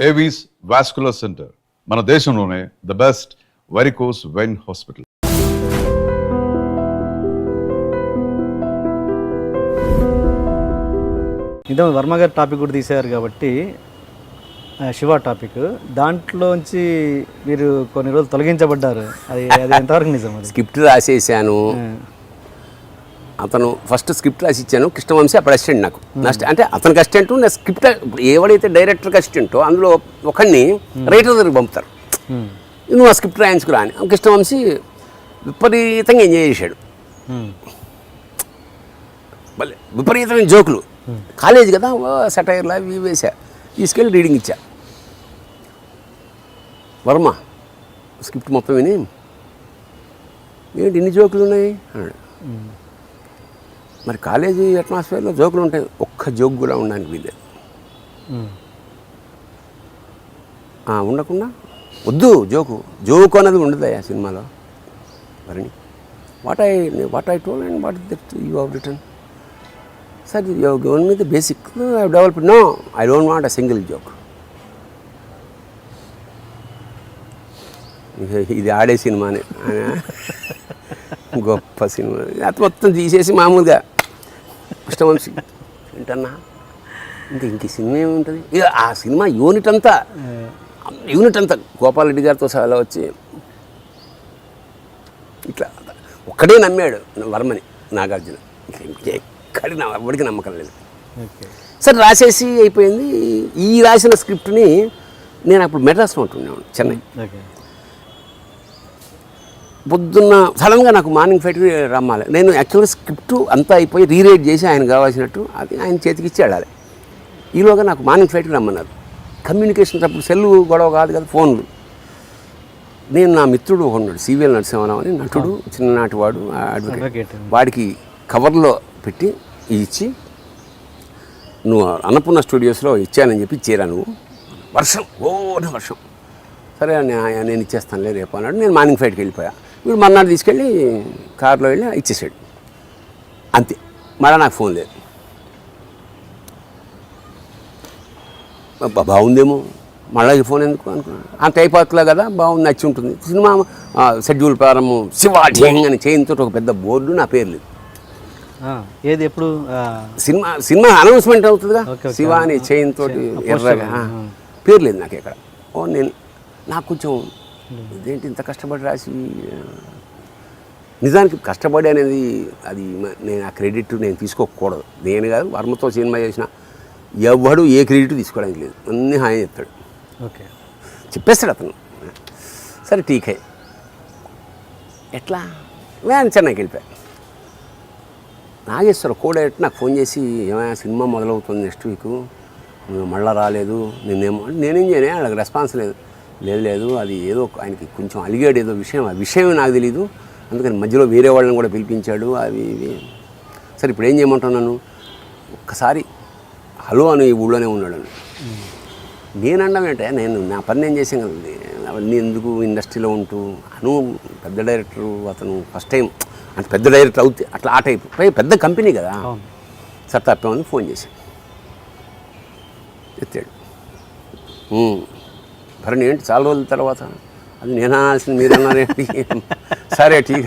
Avis vascular centre మన దేశంలోనే the best varicose vein hospital. ఇంత వర్మ గారి టాపిక్ కూడా తీశారు కాబట్టి శివ టాపిక్ దాంట్లోంచి మీరు కొన్ని రోజులు తొలగించబడ్డారు. అది ఎంతవరకు నిజం? స్క్రిప్ట్ రాసేసాను. అతను ఫస్ట్ స్క్రిప్ట్ రాసి ఇచ్చాను. కృష్ణవంశీ అప్పుడు అసిస్టెంట్ నాకు. అంటే అతనికి అసిస్టెంట్, నా స్క్రిప్ట్ ఎవడైతే డైరెక్టర్కి అసిస్టెంటో అందులో ఒకరిని రైటర్ దగ్గరికి పంపుతారు. నువ్వు ఆ స్క్రిప్ట్ రాయించుకురా అని. కృష్ణవంశీ విపరీతంగా ఎంజాయ్ చేశాడు. మళ్ళీ విపరీతమైన జోకులు. కాలేజ్ కదా, సెటైర్లా ఇవి వేసా. తీసుకెళ్ళి రీడింగ్ ఇచ్చా. వర్మ స్క్రిప్ట్ మొత్తం విని, ఏంటి ఇన్ని జోకులు ఉన్నాయి అన్నాడు. మరి కాలేజీ అట్మాస్ఫియర్లో జోకులు ఉంటాయి, ఒక్క జోక్ కూడా ఉండడానికి వీల్లేదు. ఉండకుండా వద్దు, జోకు అన్నది ఉండదు ఆ సినిమాలో. మరి what I told and what that you have written. Sir you have given me the basic, I have developed. No, I don't want a single joke. ఇది ఆడే సినిమానే, గొప్ప సినిమా. అది మొత్తం తీసేసి మామూలుగా కృష్ణవంశీ ఏంటన్నా ఇంక సినిమా ఏముంటుంది. ఇక ఆ సినిమా యూనిట్ అంతా గోపాలరెడ్డి గారితో సహా వచ్చి ఇట్లా ఒక్కడే నమ్మాడు వర్మని, నాగార్జున. ఎవరికి నమ్మకం లేదు. సరే రాసేసి అయిపోయింది. ఈ రాసిన స్క్రిప్ట్ని నేను అప్పుడు మెడ్రాస్లో ఉంటున్నాను, చెన్నై. పొద్దున్న సడన్గా నాకు మార్నింగ్ ఫ్లైట్కి రమ్మాలి. నేను యాక్చువల్గా స్క్రిప్ట్ అంతా అయిపోయి రీరైట్ చేసి ఆయన కావాల్సినట్టు అది ఆయన చేతికి ఇచ్చి వెళ్ళాలి. ఈలోగా నాకు మార్నింగ్ ఫ్లైట్కి రమ్మన్నారు. కమ్యూనికేషన్స్ అప్పుడు సెల్లు గొడవ కాదు కదా, ఫోన్లు. నేను నా మిత్రుడు ఉన్నాడు, సివిఎల్ నరసింహారావు అని నటుడు, చిన్ననాటి వాడు, అడ్వకేట్. వాడికి కవర్లో పెట్టి ఇచ్చి, నువ్వు అన్నపూర్ణ స్టూడియోస్లో ఇచ్చానని చెప్పి ఇచ్చేరా నువ్వు. వర్షం, వర్షం. సరే నేను ఇచ్చేస్తానులే రేపు అన్నాడు. నేను మార్నింగ్ ఫ్లైట్కి వెళ్ళిపోయా. వీడు మర్నాడు తీసుకెళ్ళి కారులో వెళ్ళి ఇచ్చేసాడు. అంతే. మళ్ళీ నాకు ఫోన్ లేదు. బాగుందేమో, మళ్ళీ ఫోన్ ఎందుకు అనుకున్నాను. అంత అయిపోతులే కదా, బాగుంది, నచ్చి ఉంటుంది. సినిమా షెడ్యూల్ ప్రారంభం శివాఢ్యంగ్ అని చేయింతో ఒక పెద్ద బోర్డు, నా పేరు లేదు. ఏది ఎప్పుడు సినిమా అనౌన్స్మెంట్ అవుతుందిగా, శివ అని చేయింతో ఎర్రగా, పేరు లేదు నాకు ఎక్కడ. నాకు కొంచెం ఇదేంటి ఇంత కష్టపడి రాసి. నిజానికి కష్టపడి అనేది అది నేను ఆ క్రెడిట్ నేను తీసుకోకూడదు. నేను కాదు, వర్మతో సినిమా చేసిన ఎవడు ఏ క్రెడిట్ తీసుకోవడానికి లేదు. అన్నీ హాయి చెప్తాడు, ఓకే చెప్పేస్తాడు అతను. సరే టీకే ఎట్లా నేను చెన్నైకి వెళ్ళిపోయా. నాగేశ్వర డైరెక్టర్ నాకు ఫోన్ చేసి, ఏమైనా సినిమా మొదలవుతుంది నెక్స్ట్ వీక్, మళ్ళీ రాలేదు, నేనేం చేయను, వాళ్ళకి రెస్పాన్స్ లేదు. అది ఏదో ఆయనకి కొంచెం అలిగాడు ఏదో విషయం, ఆ విషయం నాకు తెలీదు. అందుకని మధ్యలో వేరే వాళ్ళని కూడా పిలిపించాడు. అవి ఇవి. సరే ఇప్పుడు ఏం చేయమంటున్నాను, ఒక్కసారి హలో అని ఈ ఊళ్ళోనే ఉన్నాడు. నేను అనడం ఏంటంటే, నేను నా పని నేను చేసాను కదండి. అవన్నీ ఎందుకు ఇండస్ట్రీలో ఉంటూ, పెద్ద డైరెక్టరు, అతను ఫస్ట్ టైం అంటే పెద్ద డైరెక్టర్ అవుతే అట్లా ఆ టైప్ పెద్ద కంపెనీ కదా. సార్ తప్పేమని ఫోన్ చేశాను. ఎత్తాడు. భరణి ఏంటి చాలా రోజుల తర్వాత, అది నేను అనాల్సింది మీరు అన్నారేంటి. సరే ఠీక్,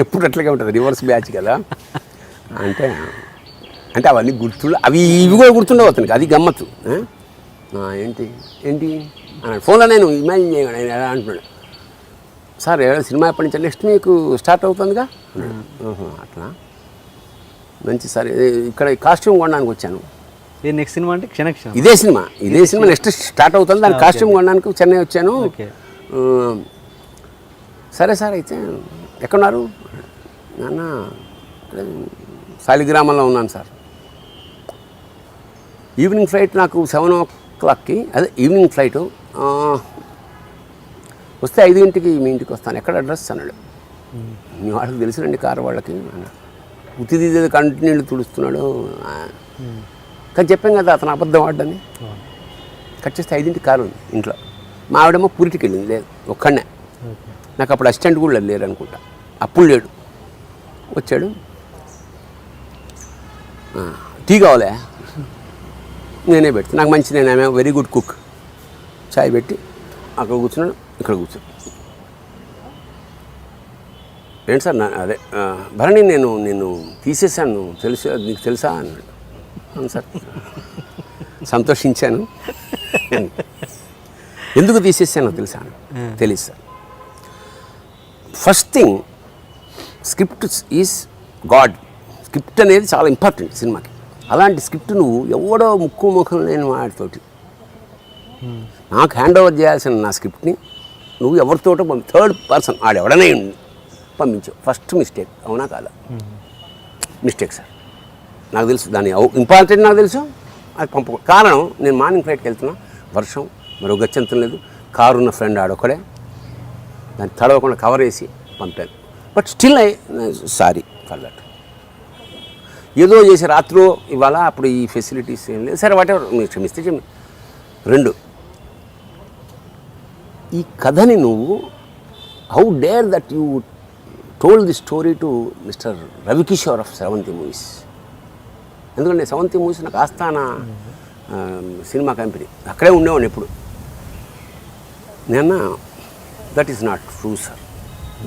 ఎప్పుడు అట్లాగే ఉంటుంది, రివర్స్ బ్యాచ్ కదా. అంటే అవన్నీ అవి ఇవి కూడా గుర్తుండవు అతనికి, అది గమ్మత్తు. ఏంటి అన్నాడు ఫోన్లో. నేను ఇమాజిన్ చేయను ఆయన ఎలా అంటున్నాడు. సార్ సినిమా ఎప్పటి నుంచి, నెక్స్ట్ మీకు స్టార్ట్ అవుతుందిగా అన్నాడు. అట్లా మంచి. సరే ఇక్కడ కాస్ట్యూమ్ కొనడానికి వచ్చాను. నెక్స్ట్ సినిమా అంటే క్షణక్షణం, ఇదే సినిమా నెక్స్ట్ స్టార్ట్ అవుతుంది, దాని కాస్ట్యూమ్ కొనడానికి చెన్నై వచ్చాను. సరే సార్ అయితే ఎక్కడున్నారు. నాన్న శాలిగ్రామంలో ఉన్నాను సార్. ఈవినింగ్ ఫ్లైట్ నాకు 7 o'clockకి, అదే ఈవినింగ్ ఫ్లైటు. వస్తే 5 గంటలకి మీ ఇంటికి వస్తాను. ఎక్కడ అడ్రస్ అన్నాడు. మీ వాళ్ళకి తెలుసునండి కారు వాళ్ళకి అన్నాడు. ఉత్తిది కంటిన్యూలు తుడుస్తున్నాడు. కానీ చెప్పాం కదా అతను అబద్ధం ఆడని. కట్ చేస్తే 5 గంటలకి కారు ఉంది ఇంట్లో. మా ఆవిడేమో పూరికి వెళ్ళింది, లేదు ఒక్కడనే. నాకు అప్పుడు అసిస్టెంట్ కూడా లేరు అనుకుంటా, అప్పుడు లేడు. వచ్చాడు, టీ కావాలే నేనే పెడతాను. నాకు మంచి నేను వెరీ గుడ్ కుక్. చాయ్ పెట్టి అక్కడ కూర్చున్నాను, ఇక్కడ కూర్చున్నాను. ఏంటి సార్ అదే భరణి నేను తీసేసాను నీకు తెలుసా అన్నాడు. అవును సార్. సంతోషించాను. ఎందుకు తీసేసానో తెలుసా? తెలుసు sir. First thing script is God. Script అనేది చాలా ఇంపార్టెంట్ సినిమాకి. అలాంటి స్క్రిప్ట్ నువ్వు ఎవడో ముఖం లేని వాడితోటి నాకు హ్యాండ్ ఓవర్ చేయాల్సిన నా స్క్రిప్ట్ని నువ్వు ఎవరితోటో థర్డ్ పర్సన్ ఆడెవడనే పంపించావు. First mistake. అవునా కాదా? Mistake sir. నాకు తెలుసు దాని ఇంపార్టెంట్, నాకు తెలుసు. అది కారణం నేను మార్నింగ్ ఫ్లైట్కి వెళ్తున్నా, వర్షం, మరో గచ్చంతం లేదు, కారు ఉన్న ఫ్రెండ్ ఆడొక్కడే, దాన్ని తడవకుండా కవర్ వేసి పంపాను. But still sorry for that. ఏదో చేసి రాత్రో ఇవాళ అప్పుడు ఈ ఫెసిలిటీస్ ఏం లేదు. సరే వాటెవర్, మీరు క్షమిస్తే రెండు, ఈ కథని నువ్వు how dare that you told the story to mister Ravikishore of seventy movies. ఎందుకంటే సెవెంతీ మూవీస్ నాకు ఆస్థాన సినిమా కంపెనీ, అక్కడే ఉండేవాడిని ఎప్పుడు. నేను that is not true sir,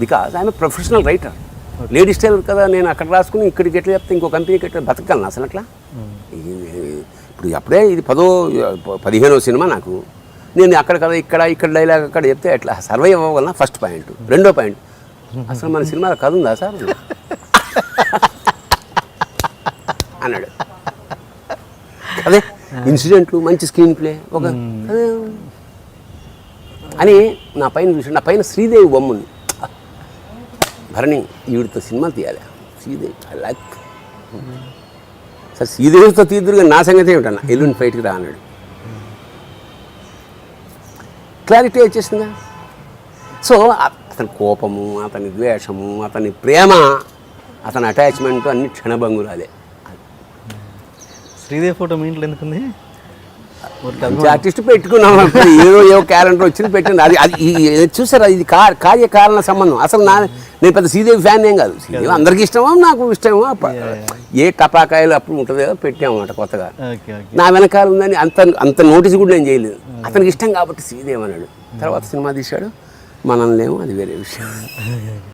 because I'm a professional writer. Ladies tailor కదా, నేను అక్కడ రాసుకుని ఇక్కడికి ఎట్లా చెప్తే ఇంకో కంపెనీకి ఎట్లా బతకగలను అసలు అట్లా? ఇప్పుడు అప్పుడే ఇది 15వ సినిమా నాకు. నేను అక్కడ కదా ఇక్కడ డైలాగ్ అక్కడ చెప్తే ఎట్లా సర్వైవ్ అవ్వగలనా? First point. రెండో పాయింట్, అసలు మన సినిమాలో కథ ఉందా సార్ అన్నాడు. అదే ఇన్సిడెంట్లు, మంచి స్క్రీన్ ప్లే, ఒక అదే అని నా పైన చూసి, నా పైన శ్రీదేవి బొమ్మ ఉంది. భరణి ఈవిడితో సినిమా తీయాలి, శ్రీదేవి ఐ లైక్. సార్ శ్రీదేవితో తీద్దురుగా నా సంగతి ఏమిటన్నా, ఎల్లుండి ఫైట్కి రా అన్నాడు. క్లారిటీ వచ్చేసిందా? సో అతని కోపము, అతని ద్వేషము, అతని ప్రేమ, అతని అటాచ్మెంట్ అన్ని క్షణభంగురాలే. శ్రీదేవి ఫోటో మీ ఇంట్లో ఎందుకుంది? ఆర్టిస్ట్ పెట్టుకున్నాం, ఏదో క్యాలెండర్ వచ్చింది పెట్టింది. అది చూసారా, ఇది కార్యకారణ సంబంధం. అసలు నేను పెద్ద శ్రీదేవి ఫ్యాన్ ఏం కాదు. శ్రీదేవి అందరికీ ఇష్టమో, నాకు ఇష్టమో. ఏ టపాకాయలు అప్పుడు ఉంటుంది కదా, పెట్టామన్నమాట కొత్తగా. నా వెనకాల ఉందని అంత నోటీస్ కూడా నేను చేయలేదు. అతనికి ఇష్టం కాబట్టి శ్రీదేవి అన్నాడు. తర్వాత సినిమా తీశాడు, మనల్ని ఏమో అది వేరే విషయం.